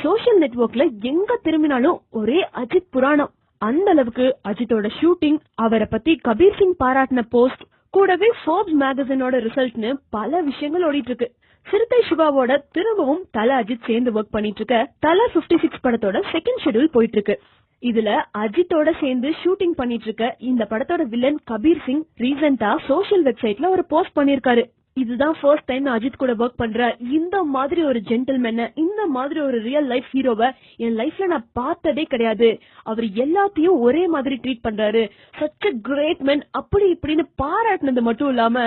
Social நெட்வொர்க்ல எங்க திரும்பினாலும் ஒரே அஜித் புராணம். அந்த அளவுக்கு அஜித்தோட ஷூட்டிங், அவரை பத்தி கபீர் சிங் பாராட்டின போஸ்ட், கூடவே ஃபோர்ப்ஸ் மேகசினோட ரிசல்ட்னு பல விஷயங்கள் ஓடிட்டு இருக்கு. சிறுத்தை சிவாவோட திரும்பவும் தல அஜித் சேர்ந்து ஒர்க் பண்ணிட்டு இருக்க தல 56 படத்தோட செகண்ட் ஷெட்யூல் போயிட்டு இருக்கு. இதுல அஜித்தோட சேர்ந்து ஷூட்டிங் பண்ணிட்டு இருக்க இந்த படத்தோட வில்லன் கபீர் சிங் ரீசெண்டா சோசியல் வெப்சைட்ல ஒரு போஸ்ட் பண்ணிருக்காரு. இதுதான் ஃபர்ஸ்ட் டைம் அஜித் கூட ஒர்க் பண்ற, இந்த மாதிரி ஒரு ஜென்டில்மேன், இந்த மாதிரி ஒரு ரியல் லைஃப் ஹீரோவை என் லைஃப்ல நான் பார்த்ததே கிடையாது. அவர் எல்லாத்தையும் ஒரே மாதிரி ட்ரீட் பண்றாரு, சச் a கிரேட் மேன், அப்படி இப்படின்னு பாராட்டினது மட்டும் இல்லாம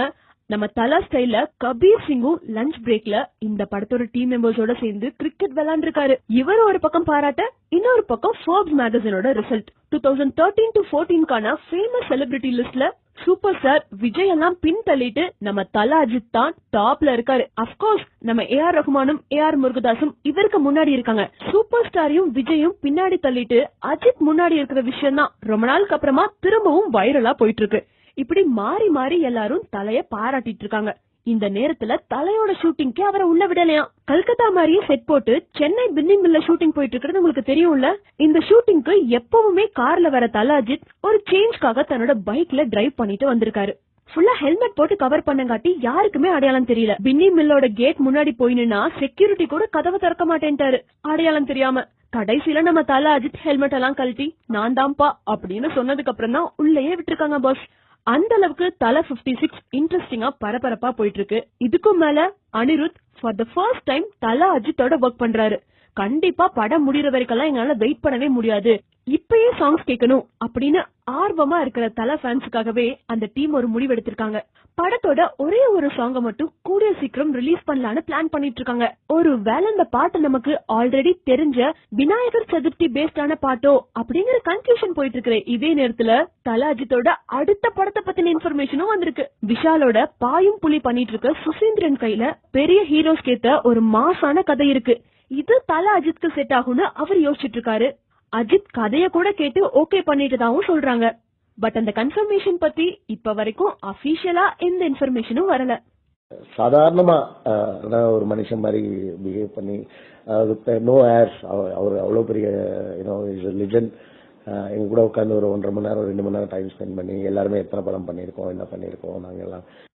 நம்ம தலா ஸ்டைல்ல கபீர் சிங்கும் லஞ்ச் பிரேக்ல இந்த படத்தோட டீம் மெம்பர்ஸோட சேர்ந்து கிரிக்கெட் விளையாண்டுருக்காரு. இவர் ஒரு பக்கம் பாராட்ட, இன்னொரு பக்கம் ஃபோர்ப்ஸ் மேகசினோட ரிசல்ட் 2013 to 14 ஃபேமஸ் செலிபிரிட்டி லிஸ்ட்ல சூப்பர் ஸ்டார் விஜய் எல்லாம் பின் தள்ளிட்டு நம்ம தல அஜித் தான் டாப்ல இருக்காரு. அப்கோர்ஸ் நம்ம ஏஆர் ரஹ்மானும் ஏஆர் முருகதாஸும் இவருக்கு முன்னாடி இருக்காங்க. சூப்பர் ஸ்டாரையும் விஜயும் பின்னாடி தள்ளிட்டு அஜித் முன்னாடி இருக்கிற விஷயம் தான் ரொம்ப நாளுக்கு அப்புறமா திரும்பவும் வைரலா போயிட்டு இருக்கு. இப்படி மாறி மாறி எல்லாரும் தலைய பாராட்டிட்டு இருக்காங்க. இந்த நேரத்துல தலையோட ஷூட்டிங்க்கு அவரை உள்ள விடலையா. கல்கத்தா மாதிரியே செட் போட்டு சென்னை பின்னி மில்ல ஷூட்டிங் போயிட்டு இருக்கிறது உங்களுக்கு தெரியும்ல. இந்த ஷூட்டிங்க்கு எப்பவுமே கார்ல வர தல அஜித் ஒரு சேஞ்ச்காக தன்னோட பைக்ல டிரைவ் பண்ணிட்டு வந்திருக்காரு. ஃபுல்லா ஹெல்மெட் போட்டு கவர் பண்ணங்காட்டி யாருக்குமே அடையாளம் தெரியல. பின்னி மில்லோட கேட் முன்னாடி போயினா செக்யூரிட்டி கூட கதவை திறக்க மாட்டேன்ட்டாரு அடையாளம் தெரியாம. கடைசியில நம்ம தல அஜித் ஹெல்மெட் எல்லாம் கழட்டி நான் தான்ப்பா அப்படின்னு சொன்னதுக்கு அப்புறம் தான் உள்ளேயே விட்டுருக்காங்க பாஸ். அந்த அளவுக்கு தல 56 இன்ட்ரெஸ்டிங்கா பரபரப்பா போயிட்டு இருக்கு. இதுக்கும் மேல Anirudh for the first time தல அஜித்தோட ஒர்க் பண்றாரு. கண்டிப்பா படம் முடியற வரைக்கும் எங்களால வெயிட் பண்ணவே முடியாது, இப்பயே சாங்ஸ் கேட்கணும் அப்படின்னு ஆர்வமா இருக்கிற தல ஃபேன்ஸுக்காகவே அந்த டீம் ஒரு முடிவு எடுத்திருக்காங்க. படத்தோட ஒரே ஒரு சாங்க மட்டும் கூடிய சீக்கிரம் ரிலீஸ் பண்ணலான்னு பிளான் பண்ணிட்டு இருக்காங்க. ஒரு வேலை இந்த பாட்டு நமக்கு ஆல்ரெடி தெரிஞ்ச விநாயகர் சதுர்த்தி பேஸ்டான பாட்டோ அப்படிங்கிற கன்ஃபியூஷன் போயிட்டு இருக்கிற இதே நேரத்துல தல அஜித்தோட அடுத்த படத்தை பத்தின இன்ஃபர்மேஷனும் வந்திருக்கு. விஷாலோட பாயும் புலி பண்ணிட்டு இருக்க சுசீந்திரன் கையில பெரிய ஹீரோஸ் கேத்த ஒரு மாசான கதை இருக்கு. இது தல அஜித்க்கு செட் ஆகும்னு அவர் யோசிச்சுட்டு இருக்காரு. அஜித் கதைய கூட கேட்டு ஓகே பண்ணிட்டதாவும் சொல்றாங்க. பட் அந்த கன்ஃபர்மேஷன் பத்தி இப்ப வரைக்கும் அபிஷியலா எந்த இன்ஃபர்மேஷனும் வரல. சாதாரணமா ஒரு மனுஷன் மாதிரி பிஹேவ் பண்ணி, நோ ஏர்ஸ், அவர் அவ்வளவு பெரிய லிஜெண்ட். எங்க கூட உட்காந்து ஒரு 1.5 மணி நேரம் 2 மணி நேரம் டைம் ஸ்பெண்ட் பண்ணி எல்லாருமே எத்தனை படம் பண்ணிருக்கோம், என்ன பண்ணிருக்கோம் நாங்க எல்லாம்